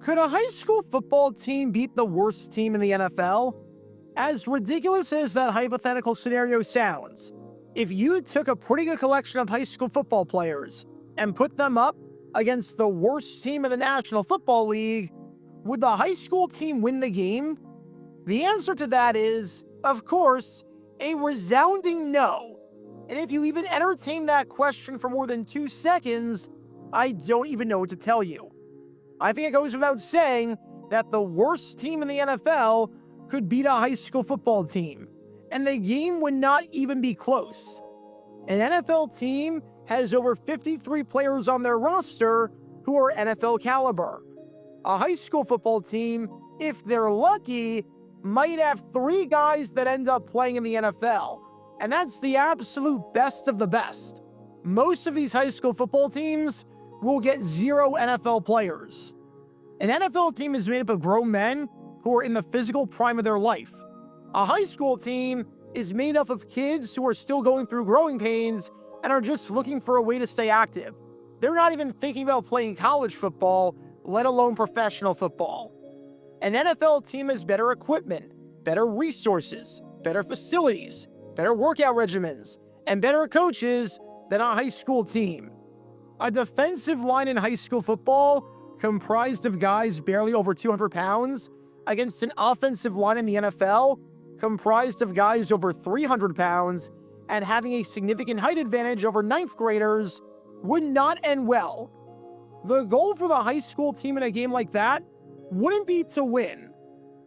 Could a high school football team beat the worst team in the NFL? As ridiculous as that hypothetical scenario sounds, if you took a pretty good collection of high school football players and put them up against the worst team in the National Football League, would the high school team win the game? The answer to that is, of course, a resounding no. And if you even entertain that question for more than 2 seconds, I don't even know what to tell you. I think it goes without saying that the worst team in the NFL could beat a high school football team, and the game would not even be close. An NFL team has over 53 players on their roster who are NFL caliber. A high school football team, if they're lucky, might have 3 guys that end up playing in the NFL, and that's the absolute best of the best. Most of these high school football teams will get 0 NFL players. An NFL team is made up of grown men who are in the physical prime of their life. A high school team is made up of kids who are still going through growing pains and are just looking for a way to stay active. They're not even thinking about playing college football, let alone professional football. An NFL team has better equipment, better resources, better facilities, better workout regimens, and better coaches than a high school team. A defensive line in high school football comprised of guys barely over 200 pounds against an offensive line in the NFL comprised of guys over 300 pounds and having a significant height advantage over 9th graders would not end well. The goal for the high school team in a game like that wouldn't be to win.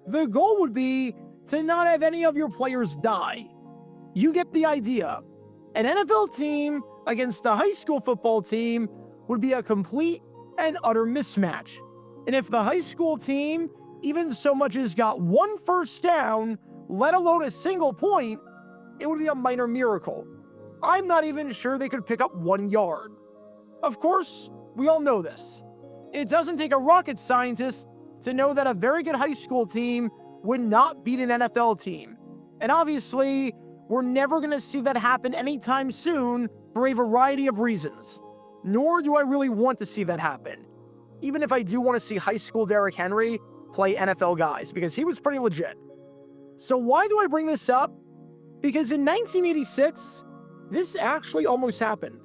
The goal would be to not have any of your players die. You get the idea. An NFL team against a high school football team would be a complete and utter mismatch. And if the high school team even so much as got 1 first down, let alone a single point, it would be a minor miracle. I'm not even sure they could pick up 1 yard. Of course, we all know this. It doesn't take a rocket scientist to know that a very good high school team would not beat an NFL team. And obviously, we're never going to see that happen anytime soon for a variety of reasons. Nor do I really want to see that happen. Even if I do want to see high school Derrick Henry play NFL guys, because he was pretty legit. So why do I bring this up? Because in 1986, this actually almost happened.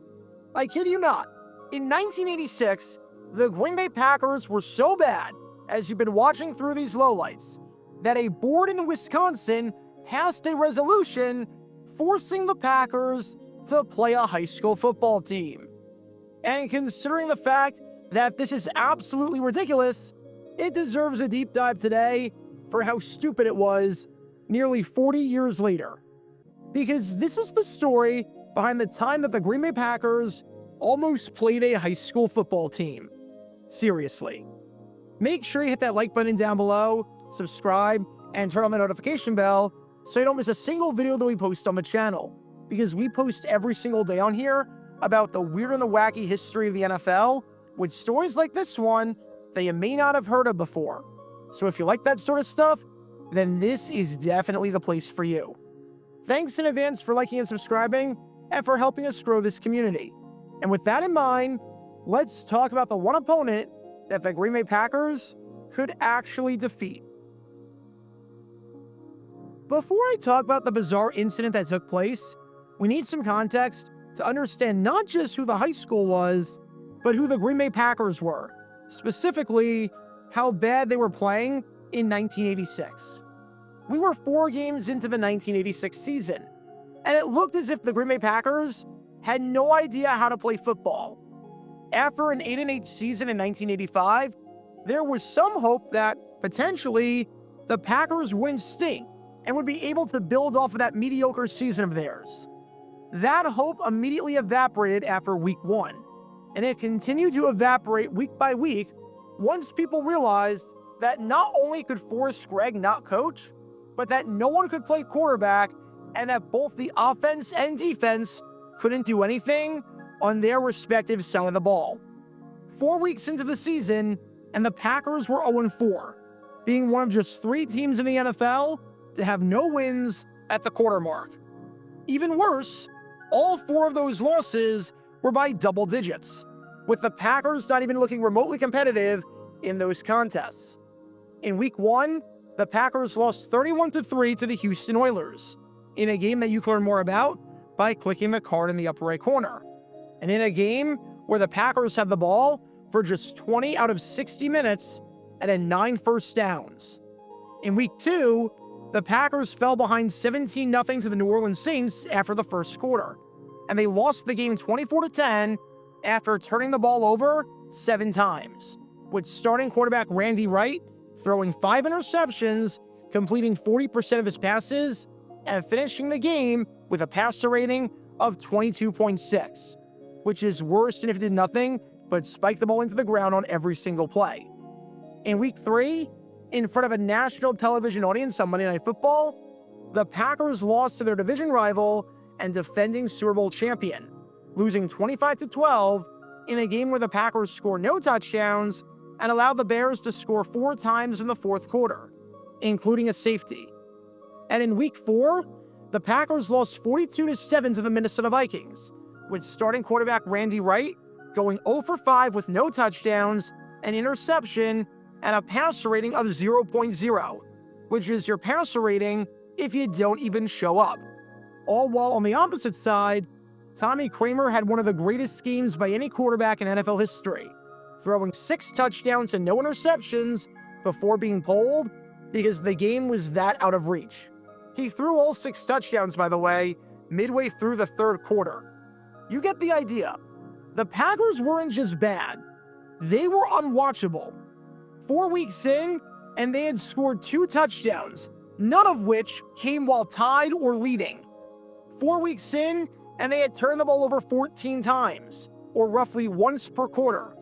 I kid you not. In 1986, the Green Bay Packers were so bad, as you've been watching through these lowlights, that a board in Wisconsin passed a resolution forcing the Packers to play a high school football team. And considering the fact that this is absolutely ridiculous, it deserves a deep dive today for how stupid it was nearly 40 years later. Because this is the story behind the time that the Green Bay Packers almost played a high school football team. Seriously. Make sure you hit that like button down below, subscribe, and turn on the notification bell so you don't miss a single video that we post on the channel. Because we post every single day on here about the weird and the wacky history of the NFL with stories like this one that you may not have heard of before. So if you like that sort of stuff, then this is definitely the place for you. Thanks in advance for liking and subscribing and for helping us grow this community. And with that in mind, let's talk about the one opponent that the Green Bay Packers could actually defeat. Before I talk about the bizarre incident that took place, we need some context to understand not just who the high school was, but who the Green Bay Packers were. Specifically, how bad they were playing in 1986. We were 4 games into the 1986 season, and it looked as if the Green Bay Packers had no idea how to play football. After an 8-8 season in 1985, there was some hope that, potentially, the Packers wouldn't stink and would be able to build off of that mediocre season of theirs. That hope immediately evaporated after week 1, and it continued to evaporate week by week once people realized that not only could Forrest Gregg not coach, but that no one could play quarterback and that both the offense and defense couldn't do anything on their respective side of the ball. 4 weeks into the season, and the Packers were 0-4, being one of just 3 teams in the NFL to have no wins at the quarter mark. Even worse, all 4 of those losses were by double digits, with the Packers not even looking remotely competitive in those contests. In Week 1, the Packers lost 31-3 to the Houston Oilers, in a game that you can learn more about by clicking the card in the upper right corner. And in a game where the Packers had the ball for just 20 out of 60 minutes and had 9 first downs. In Week 2, the Packers fell behind 17-0 to the New Orleans Saints after the first quarter, and they lost the game 24-10 after turning the ball over 7 times, with starting quarterback Randy Wright throwing 5 interceptions, completing 40% of his passes, and finishing the game with a passer rating of 22.6, which is worse than if it did nothing but spike the ball into the ground on every single play. In Week 3, in front of a national television audience on Monday Night Football, the Packers lost to their division rival and defending Super Bowl champion, losing 25-12 in a game where the Packers scored no touchdowns and allowed the Bears to score 4 times in the fourth quarter, including a safety. And in Week 4, the Packers lost 42-7 to the Minnesota Vikings, with starting quarterback Randy Wright going 0 for 5 with no touchdowns, an interception, and a passer rating of 0.0, which is your passer rating if you don't even show up. All while on the opposite side, Tommy Kramer had one of the greatest games by any quarterback in NFL history, throwing 6 touchdowns and no interceptions before being pulled because the game was that out of reach. He threw all 6 touchdowns, by the way, midway through the third quarter. You get the idea. The Packers weren't just bad. They were unwatchable. 4 weeks in, and they had scored 2 touchdowns, none of which came while tied or leading. 4 weeks in, and they had turned the ball over 14 times, or roughly once per quarter.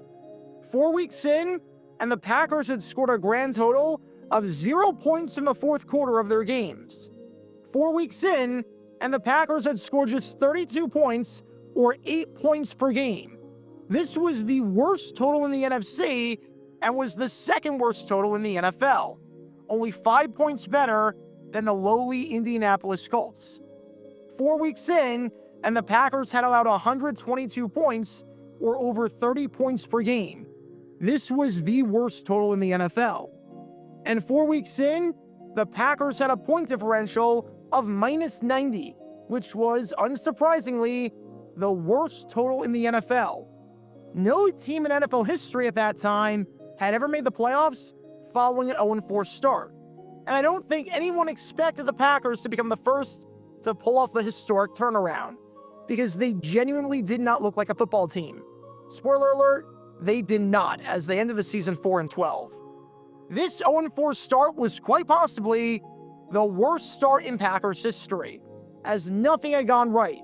4 weeks in, and the Packers had scored a grand total of 0 points in the fourth quarter of their games. 4 weeks in, and the Packers had scored just 32 points, or 8 points per game. This was the worst total in the NFC, and was the second worst total in the NFL, only 5 points better than the lowly Indianapolis Colts. 4 weeks in, and the Packers had allowed 122 points, or over 30 points per game. This was the worst total in the NFL. And 4 weeks in, the Packers had a point differential of -90, which was, unsurprisingly, the worst total in the NFL. No team in NFL history at that time had ever made the playoffs following an 0-4 start. And I don't think anyone expected the Packers to become the first to pull off the historic turnaround, because they genuinely did not look like a football team. Spoiler alert, they did not, as they ended the season 4-12. This 0-4 start was quite possibly the worst start in Packers history, as nothing had gone right.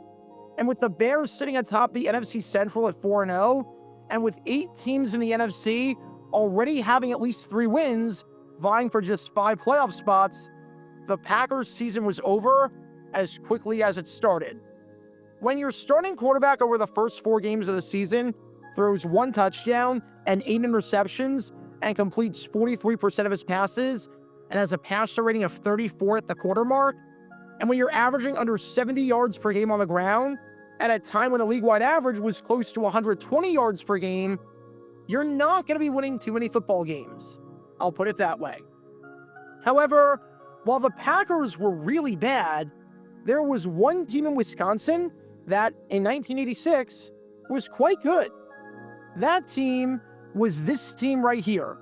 And with the Bears sitting atop the NFC Central at 4-0, and with 8 teams in the NFC already having at least 3 wins, vying for just 5 playoff spots, the Packers' season was over as quickly as it started. When your starting quarterback over the first 4 games of the season throws 1 touchdown and 8 interceptions and completes 43% of his passes and has a passer rating of 34 at the quarter mark, and when you're averaging under 70 yards per game on the ground, at a time when the league-wide average was close to 120 yards per game, you're not going to be winning too many football games. I'll put it that way. However, while the Packers were really bad, there was one team in Wisconsin that, in 1986, was quite good. That team was this team right here,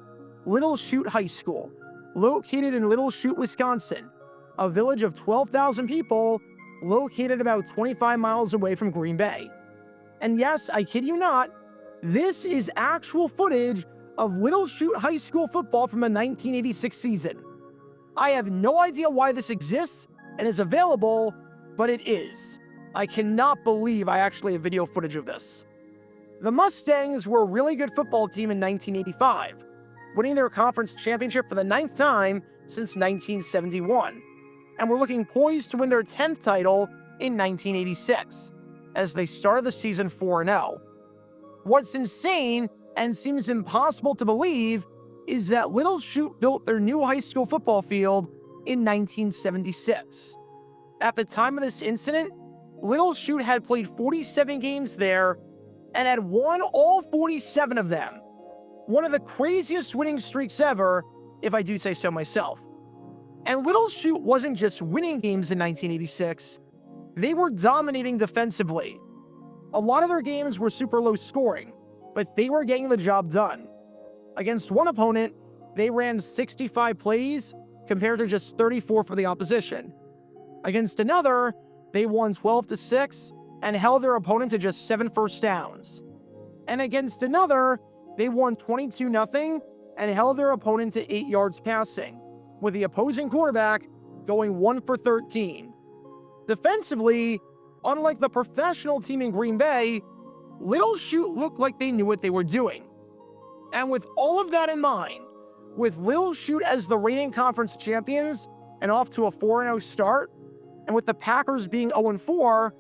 Little Chute High School, located in Little Chute, Wisconsin, a village of 12,000 people located about 25 miles away from Green Bay. And yes, I kid you not, this is actual footage of Little Chute High School football from the 1986 season. I have no idea why this exists and is available, but it is. I cannot believe I actually have video footage of this. The Mustangs were a really good football team in 1985, winning their conference championship for the 9th time since 1971, and were looking poised to win their 10th title in 1986, as they started the season 4-0. What's insane and seems impossible to believe is that Little Chute built their new high school football field in 1976. At the time of this incident, Little Chute had played 47 games there and had won all 47 of them. One of the craziest winning streaks ever, if I do say so myself. And Little Chute wasn't just winning games in 1986, they were dominating defensively. A lot of their games were super low scoring, but they were getting the job done. Against one opponent, they ran 65 plays compared to just 34 for the opposition. Against another, they won 12-6 and held their opponent to just 7 first downs. And against another, they won 22-0 and held their opponent to 8 yards passing, with the opposing quarterback going 1 for 13. Defensively, unlike the professional team in Green Bay, Little Chute looked like they knew what they were doing. And with all of that in mind, with Little Chute as the reigning conference champions and off to a 4-0 start, and with the Packers being 0-4,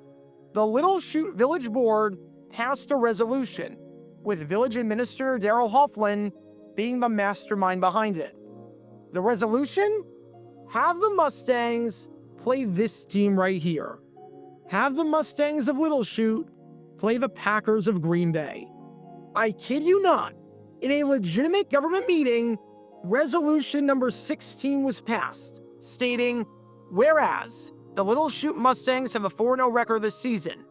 the Little Chute Village Board passed a resolution, with Village Administrator Daryl Hofflin being the mastermind behind it. The resolution? Have the Mustangs play this team right here. Have the Mustangs of Little Chute play the Packers of Green Bay. I kid you not, in a legitimate government meeting, resolution number 16 was passed, stating, whereas the Little Chute Mustangs have a 4-0 record this season,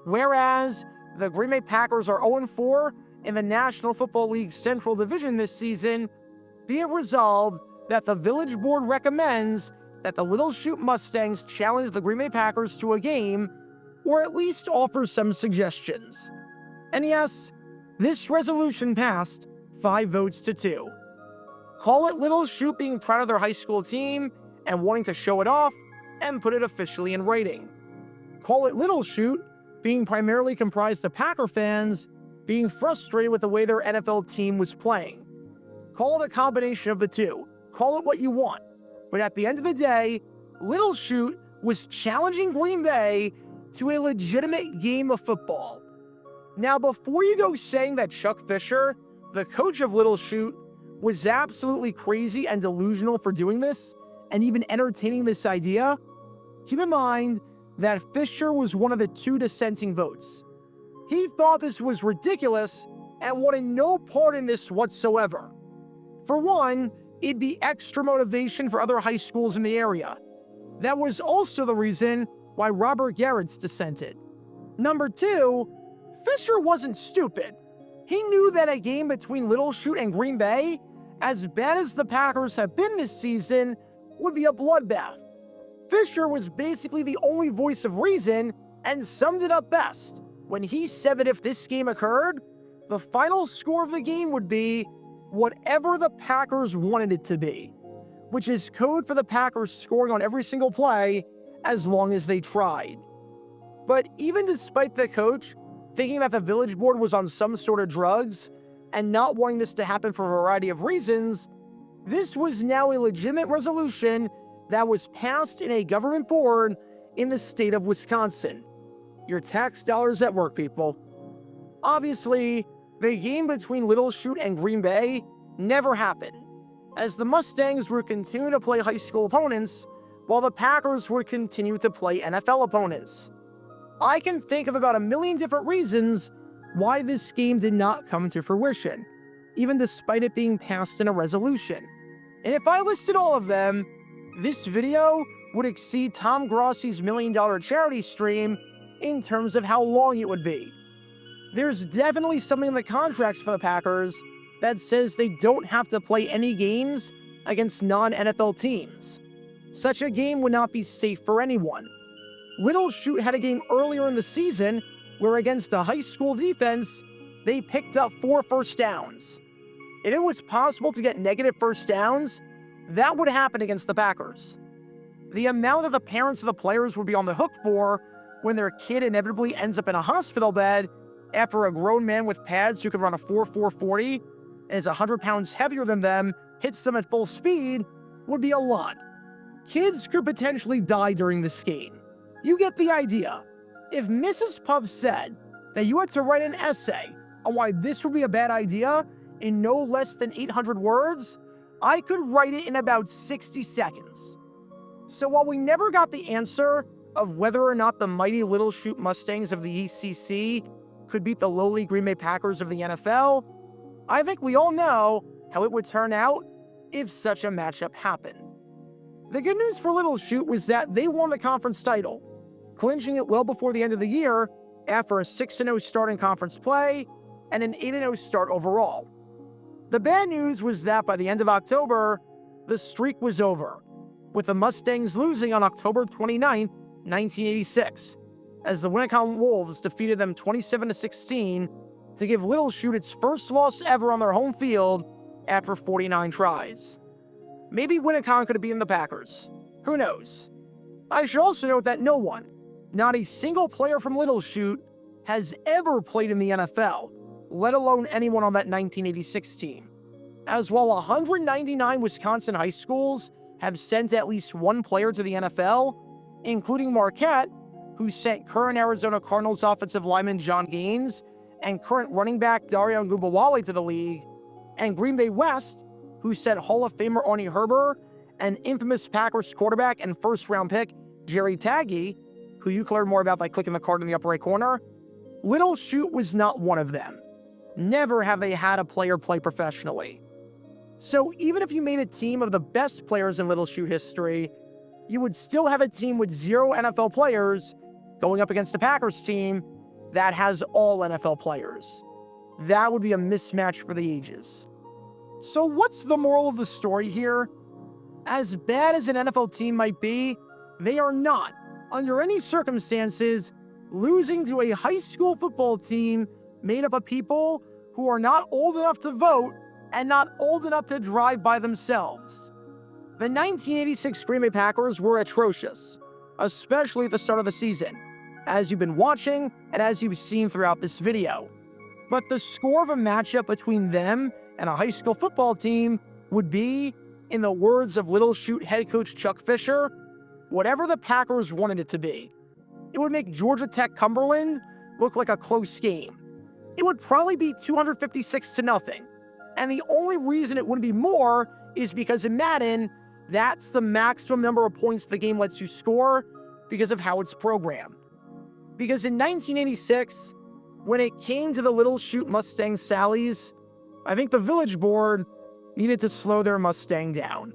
whereas the Green Bay Packers are 0-4 in the National Football League Central Division this season, be it resolved that the Village Board recommends that the Little Chute Mustangs challenge the Green Bay Packers to a game, or at least offer some suggestions. And yes, this resolution passed 5 votes to 2. Call it Little Chute being proud of their high school team and wanting to show it off and put it officially in writing. Call it Little Chute being primarily comprised of Packer fans being frustrated with the way their NFL team was playing. Call it a combination of the two. Call it what you want. But at the end of the day, Little Chute was challenging Green Bay to a legitimate game of football. Now, before you go saying that Chuck Fisher, the coach of Little Chute, was absolutely crazy and delusional for doing this, and even entertaining this idea, keep in mind that Fisher was one of the 2 dissenting votes. He thought this was ridiculous and wanted no part in this whatsoever. For one, it'd be extra motivation for other high schools in the area. That was also the reason why Robert Garrett's dissented. Number 2, Fisher wasn't stupid. He knew that a game between Little Chute and Green Bay, as bad as the Packers have been this season, would be a bloodbath. Fisher was basically the only voice of reason and summed it up best when he said that if this game occurred, the final score of the game would be whatever the Packers wanted it to be, which is code for the Packers scoring on every single play as long as they tried. But even despite the coach thinking that the Village Board was on some sort of drugs and not wanting this to happen for a variety of reasons, this was now a legitimate resolution that was passed in a government board in the state of Wisconsin. Your tax dollars at work, people. Obviously, the game between Little Chute and Green Bay never happened, as the Mustangs would continue to play high school opponents while the Packers would continue to play NFL opponents. I can think of about 1 million different reasons why this game did not come to fruition, even despite it being passed in a resolution. And if I listed all of them, this video would exceed Tom Grossi's $1 million charity stream in terms of how long it would be. There's definitely something in the contracts for the Packers that says they don't have to play any games against non-NFL teams. Such a game would not be safe for anyone. Little Chute had a game earlier in the season where against a high school defense, they picked up 4 first downs. If it was possible to get negative first downs, that would happen against the Packers. The amount that the parents of the players would be on the hook for when their kid inevitably ends up in a hospital bed after a grown man with pads who can run a 4.4 40 and is 100 pounds heavier than them hits them at full speed would be a lot. Kids could potentially die during this game. You get the idea. If Mrs. Puff said that you had to write an essay on why this would be a bad idea in no less than 800 words, I could write it in about 60 seconds. So while we never got the answer of whether or not the mighty Little Chute Mustangs of the ECC could beat the lowly Green Bay Packers of the NFL, I think we all know how it would turn out if such a matchup happened. The good news for Little Chute was that they won the conference title, clinching it well before the end of the year after a 6-0 start in conference play and an 8-0 start overall. The bad news was that by the end of October, the streak was over, with the Mustangs losing on October 29, 1986, as the Winnicott Wolves defeated them 27-16 to give Little Chute its first loss ever on their home field after 49 tries. Maybe Winnicott could have beaten the Packers. Who knows? I should also note that no one, not a single player from Little Chute, has ever played in the NFL, let alone anyone on that 1986 team. As while 199 Wisconsin high schools have sent at least one player to the NFL, including Marquette, who sent current Arizona Cardinals offensive lineman John Gaines and current running back Dario Ngubawale to the league, and Green Bay West, who sent Hall of Famer Arnie Herber and infamous Packers quarterback and first-round pick Jerry Taggy, who you can learn more about by clicking the card in the upper right corner. Little Chute was not one of them. Never have they had a player play professionally. So even if you made a team of the best players in Little Chute history, you would still have a team with 0 NFL players going up against a Packers team that has all NFL players. That would be a mismatch for the ages. So what's the moral of the story here? As bad as an NFL team might be, they are not, under any circumstances, losing to a high school football team made up of people who are not old enough to vote and not old enough to drive by themselves. The 1986 Green Bay Packers were atrocious, especially at the start of the season, as you've been watching and as you've seen throughout this video. But the score of a matchup between them and a high school football team would be, in the words of Little Chute head coach Chuck Fisher, whatever the Packers wanted it to be. It would make Georgia Tech Cumberland look like a close game. It would probably be 256-0. And the only reason it wouldn't be more is because in Madden, that's the maximum number of points the game lets you score because of how it's programmed. Because in 1986, when it came to the Little Chute Mustang Sallies, I think the Village Board needed to slow their Mustang down.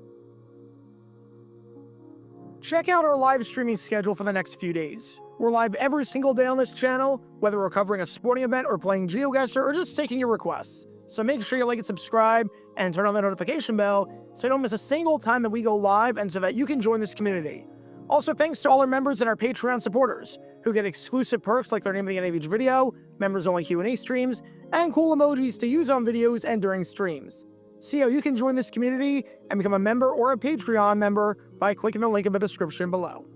Check out our live streaming schedule for the next few days. We're live every single day on this channel, whether we're covering a sporting event or playing GeoGuessr or just taking your requests. So make sure you like and subscribe and turn on the notification bell so you don't miss a single time that we go live and so that you can join this community. Also, thanks to all our members and our Patreon supporters who get exclusive perks like their name at the end of each video, members-only Q&A streams, and cool emojis to use on videos and during streams. See how you can join this community and become a member or a Patreon member by clicking the link in the description below.